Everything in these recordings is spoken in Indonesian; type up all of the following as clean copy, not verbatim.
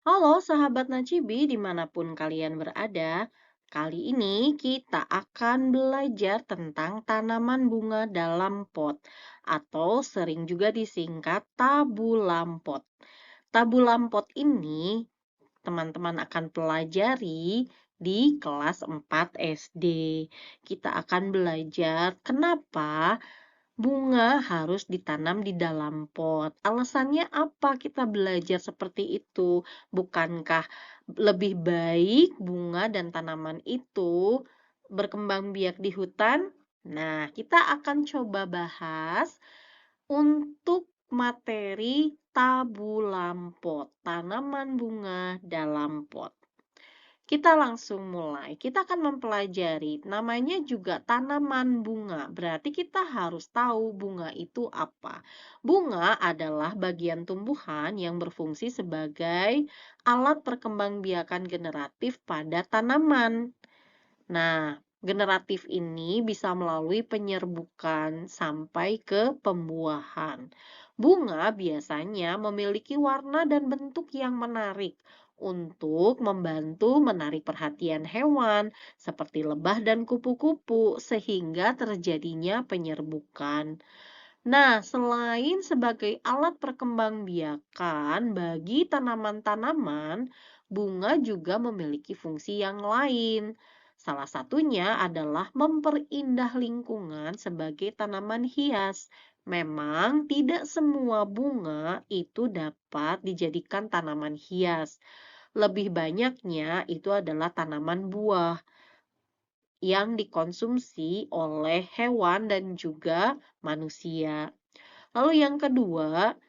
Halo sahabat Nacibi dimanapun kalian berada. Kali ini kita akan belajar tentang tanaman bunga dalam pot atau sering juga disingkat tabu lampot. Tabu lampot ini teman-teman akan pelajari di kelas 4 SD. Kita akan belajar kenapa bunga harus ditanam di dalam pot. Alasannya apa kita belajar seperti itu? Bukankah lebih baik bunga dan tanaman itu berkembang biak di hutan? Nah, kita akan coba bahas untuk materi tabu lampot, tanaman bunga dalam pot. Kita langsung mulai. Kita akan mempelajari, namanya juga tanaman bunga. Berarti kita harus tahu bunga itu apa. Bunga adalah bagian tumbuhan yang berfungsi sebagai alat perkembangbiakan generatif pada tanaman. Nah, generatif ini bisa melalui penyerbukan sampai ke pembuahan. Bunga biasanya memiliki warna dan bentuk yang menarik untuk membantu menarik perhatian hewan seperti lebah dan kupu-kupu sehingga terjadinya penyerbukan. Nah, selain sebagai alat perkembangbiakan bagi tanaman-tanaman, bunga juga memiliki fungsi yang lain. Salah satunya adalah memperindah lingkungan sebagai tanaman hias. Memang tidak semua bunga itu dapat dijadikan tanaman hias. Lebih banyaknya itu adalah tanaman buah yang dikonsumsi oleh hewan dan juga manusia. Lalu yang kedua,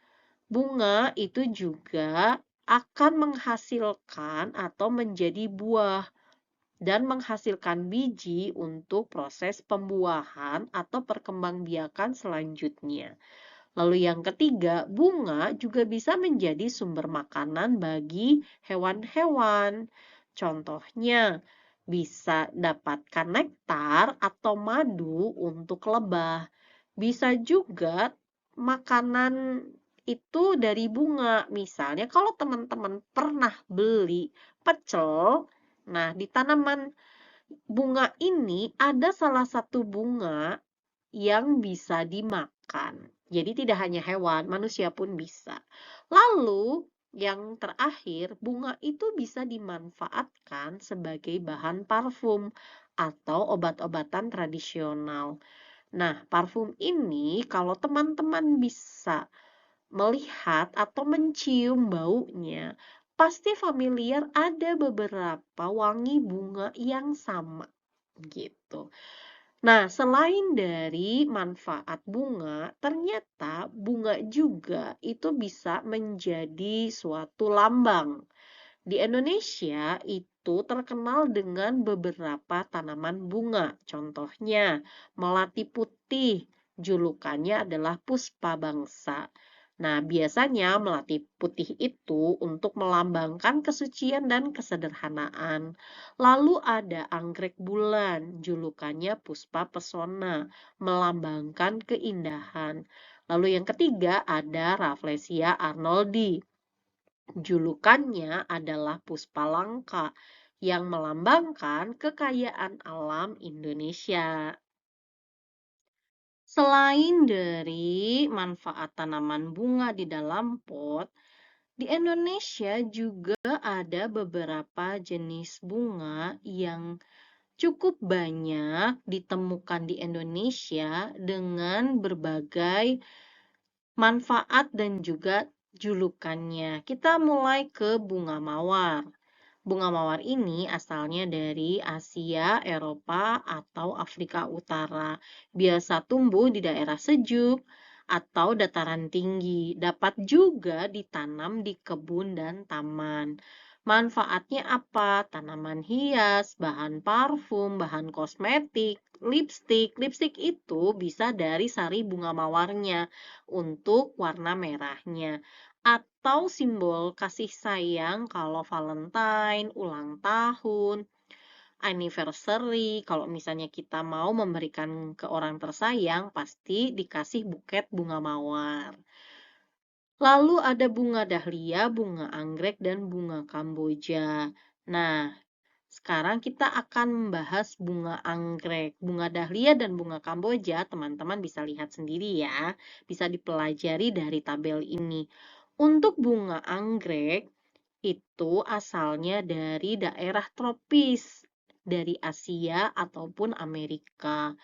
bunga itu juga akan menghasilkan atau menjadi buah dan menghasilkan biji untuk proses pembuahan atau perkembangbiakan selanjutnya. Lalu yang ketiga, bunga juga bisa menjadi sumber makanan bagi hewan-hewan. Contohnya, bisa dapatkan nektar atau madu untuk lebah. Bisa juga makanan itu dari bunga. Misalnya kalau teman-teman pernah beli pecel, nah di tanaman bunga ini ada salah satu bunga yang bisa dimakan. Jadi tidak hanya hewan, manusia pun bisa. Lalu yang terakhir, bunga itu bisa dimanfaatkan sebagai bahan parfum atau obat-obatan tradisional. Nah, parfum ini kalau teman-teman bisa melihat atau mencium baunya, pasti familiar ada beberapa wangi bunga yang sama gitu. Nah, selain dari manfaat bunga, ternyata bunga juga itu bisa menjadi suatu lambang. Di Indonesia itu terkenal dengan beberapa tanaman bunga. Contohnya, melati putih, julukannya adalah puspa bangsa. Nah, biasanya melati putih itu untuk melambangkan kesucian dan kesederhanaan. Lalu ada anggrek bulan, julukannya puspa pesona, melambangkan keindahan. Lalu yang ketiga ada Rafflesia arnoldi. Julukannya adalah Puspalangka yang melambangkan kekayaan alam Indonesia. Selain dari manfaat tanaman bunga di dalam pot, di Indonesia juga ada beberapa jenis bunga yang cukup banyak ditemukan di Indonesia dengan berbagai manfaat dan juga julukannya. Kita mulai ke bunga mawar. Bunga mawar ini asalnya dari Asia, Eropa, atau Afrika Utara. Biasa tumbuh di daerah sejuk atau dataran tinggi. Dapat juga ditanam di kebun dan taman. Manfaatnya apa? Tanaman hias, bahan parfum, bahan kosmetik, lipstik. Lipstik itu bisa dari sari bunga mawarnya untuk warna merahnya atau simbol kasih sayang kalau Valentine, ulang tahun, anniversary. Kalau misalnya kita mau memberikan ke orang tersayang, pasti dikasih buket bunga mawar. Lalu ada bunga dahlia, bunga anggrek, dan bunga kamboja. Nah, sekarang kita akan membahas bunga anggrek. Bunga dahlia dan bunga kamboja, teman-teman bisa lihat sendiri ya. Bisa dipelajari dari tabel ini. Untuk bunga anggrek, itu asalnya dari daerah tropis, dari Asia ataupun Amerika.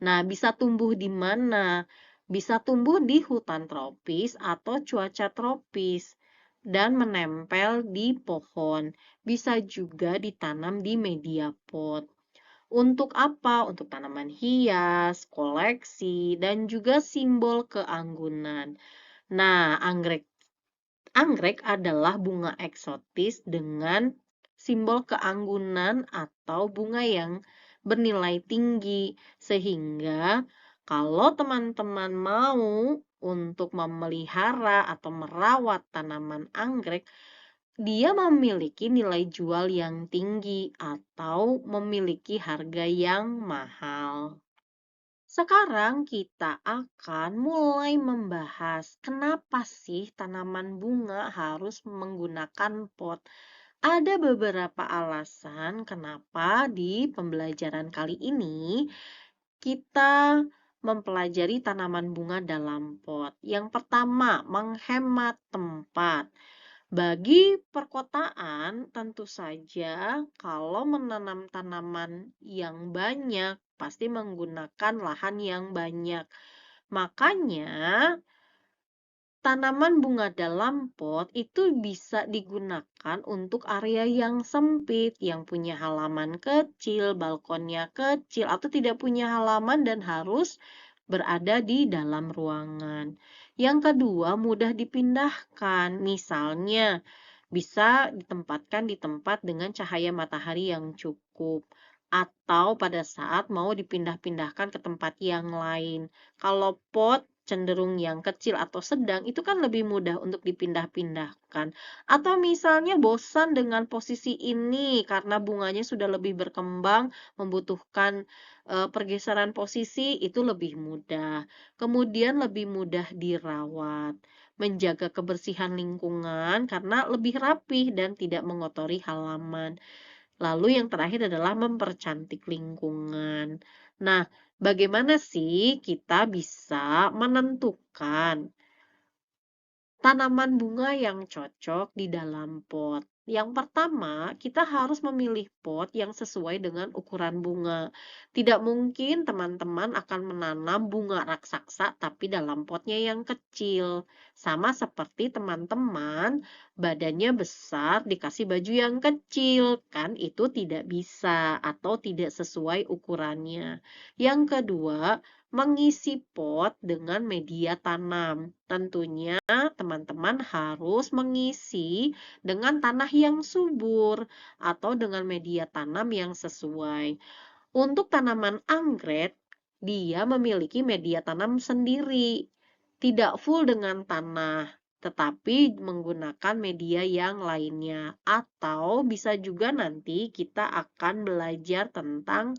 Nah, bisa tumbuh di mana? Bisa tumbuh di hutan tropis atau cuaca tropis dan menempel di pohon. Bisa juga ditanam di media pot. Untuk apa? Untuk tanaman hias, koleksi, dan juga simbol keanggunan. Nah, anggrek adalah bunga eksotis dengan simbol keanggunan atau bunga yang bernilai tinggi. Sehingga kalau teman-teman mau untuk memelihara atau merawat tanaman anggrek, dia memiliki nilai jual yang tinggi atau memiliki harga yang mahal. Sekarang kita akan mulai membahas kenapa sih tanaman bunga harus menggunakan pot. Ada beberapa alasan kenapa di pembelajaran kali ini kita mempelajari tanaman bunga dalam pot. Yang pertama, menghemat tempat. Bagi perkotaan, tentu saja kalau menanam tanaman yang banyak, pasti menggunakan lahan yang banyak. Makanya, tanaman bunga dalam pot itu bisa digunakan untuk area yang sempit, yang punya halaman kecil, balkonnya kecil, atau tidak punya halaman dan harus berada di dalam ruangan. Yang kedua, mudah dipindahkan. Misalnya, bisa ditempatkan di tempat dengan cahaya matahari yang cukup, atau pada saat mau dipindah-pindahkan ke tempat yang lain. Kalau pot cenderung yang kecil atau sedang, itu kan lebih mudah untuk dipindah-pindahkan. Atau misalnya bosan dengan posisi ini karena bunganya sudah lebih berkembang, membutuhkan pergeseran posisi, itu lebih mudah. Kemudian lebih mudah dirawat, menjaga kebersihan lingkungan karena lebih rapih dan tidak mengotori halaman. Lalu yang terakhir adalah mempercantik lingkungan. Nah, bagaimana sih kita bisa menentukan tanaman bunga yang cocok di dalam pot? Yang pertama, kita harus memilih pot yang sesuai dengan ukuran bunga. Tidak mungkin teman-teman akan menanam bunga raksasa tapi dalam potnya yang kecil. Sama seperti teman-teman badannya besar dikasih baju yang kecil, kan itu tidak bisa atau tidak sesuai ukurannya. Yang kedua, mengisi pot dengan media tanam. Tentunya teman-teman harus mengisi dengan tanah yang subur atau dengan media tanam yang sesuai. Untuk tanaman anggrek, dia memiliki media tanam sendiri, tidak full dengan tanah, tetapi menggunakan media yang lainnya. Atau bisa juga nanti kita akan belajar tentang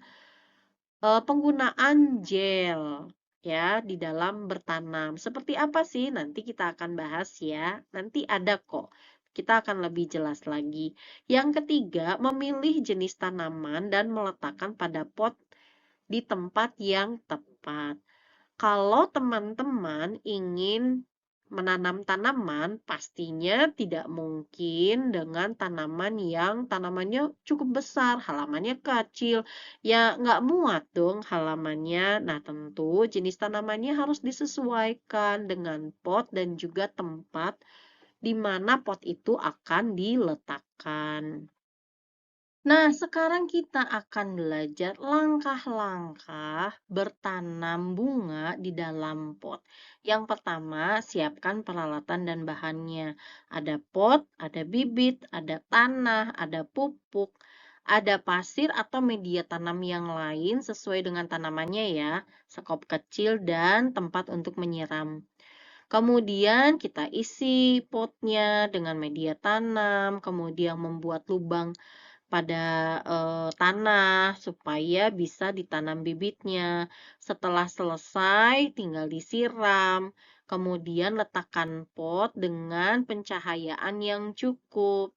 penggunaan gel ya di dalam bertanam. Seperti apa sih? Nanti kita akan bahas ya. Nanti ada kok. Kita akan lebih jelas lagi. Yang ketiga, memilih jenis tanaman dan meletakkan pada pot di tempat yang tepat. Kalau teman-teman ingin menanam tanaman, pastinya tidak mungkin dengan tanaman yang tanamannya cukup besar, halamannya kecil. Ya, nggak muat dong halamannya. Nah, tentu jenis tanamannya harus disesuaikan dengan pot dan juga tempat di mana pot itu akan diletakkan. Nah, sekarang kita akan belajar langkah-langkah bertanam bunga di dalam pot. Yang pertama, siapkan peralatan dan bahannya. Ada pot, ada bibit, ada tanah, ada pupuk, ada pasir atau media tanam yang lain sesuai dengan tanamannya ya, sekop kecil dan tempat untuk menyiram. Kemudian kita isi potnya dengan media tanam, kemudian membuat lubang pada tanah supaya bisa ditanam bibitnya. Setelah selesai tinggal disiram. Kemudian letakkan pot dengan pencahayaan yang cukup.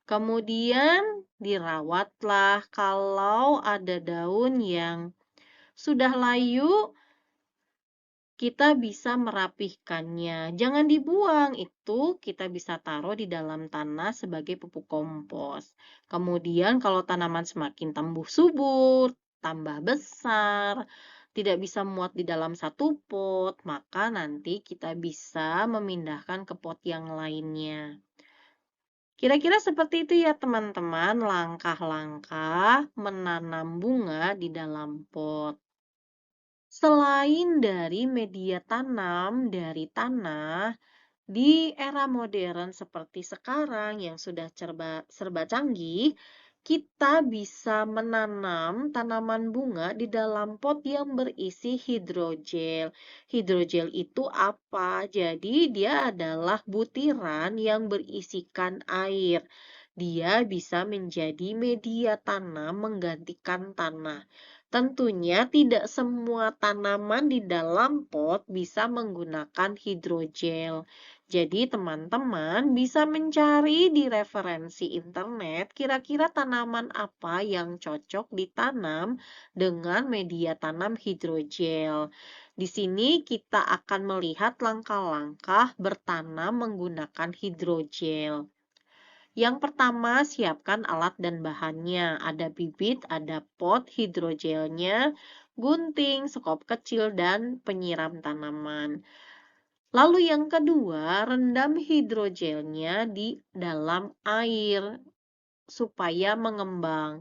Kemudian dirawatlah kalau ada daun yang sudah layu, kita bisa merapihkannya. Jangan dibuang, itu kita bisa taruh di dalam tanah sebagai pupuk kompos. Kemudian kalau tanaman semakin tumbuh subur, tambah besar, tidak bisa muat di dalam satu pot, maka nanti kita bisa memindahkan ke pot yang lainnya. Kira-kira seperti itu ya teman-teman, langkah-langkah menanam bunga di dalam pot. Selain dari media tanam dari tanah, di era modern seperti sekarang yang sudah serba canggih, kita bisa menanam tanaman bunga di dalam pot yang berisi hidrogel. Hidrogel itu apa? Jadi dia adalah butiran yang berisikan air. Dia bisa menjadi media tanam menggantikan tanah. Tentunya tidak semua tanaman di dalam pot bisa menggunakan hidrogel. Jadi teman-teman bisa mencari di referensi internet kira-kira tanaman apa yang cocok ditanam dengan media tanam hidrogel. Di sini kita akan melihat langkah-langkah bertanam menggunakan hidrogel. Yang pertama, siapkan alat dan bahannya. Ada bibit, ada pot, hidrogelnya, gunting, sekop kecil, dan penyiram tanaman. Lalu yang kedua, rendam hidrogelnya di dalam air supaya mengembang.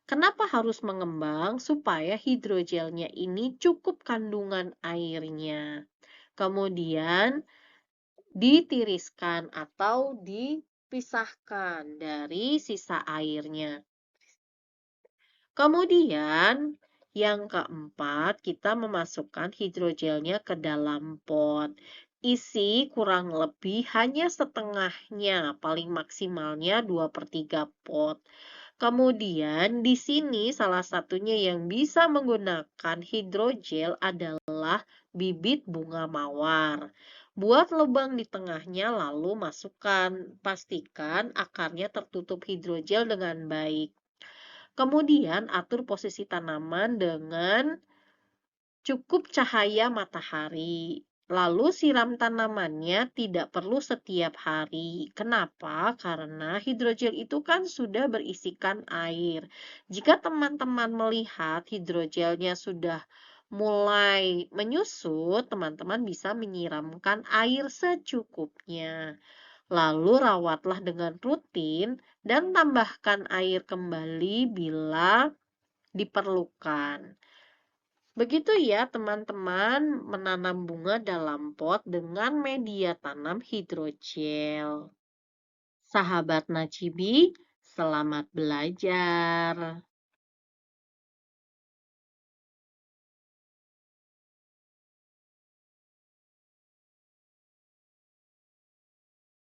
Kenapa harus mengembang? Supaya hidrogelnya ini cukup kandungan airnya. Kemudian ditiriskan atau dipisahkan dari sisa airnya. Kemudian, yang keempat, kita memasukkan hidrogelnya ke dalam pot. Isi kurang lebih hanya setengahnya, paling maksimalnya 2/3 pot. Kemudian, di sini salah satunya yang bisa menggunakan hidrogel adalah bibit bunga mawar. Buat lubang di tengahnya lalu masukkan. Pastikan akarnya tertutup hidrogel dengan baik. Kemudian atur posisi tanaman dengan cukup cahaya matahari. Lalu siram tanamannya tidak perlu setiap hari. Kenapa? Karena hidrogel itu kan sudah berisikan air. Jika teman-teman melihat hidrogelnya sudah mulai menyusut, teman-teman bisa menyiramkan air secukupnya. Lalu rawatlah dengan rutin dan tambahkan air kembali bila diperlukan. Begitu ya teman-teman menanam bunga dalam pot dengan media tanam hidrogel. Sahabat Nacibi, selamat belajar.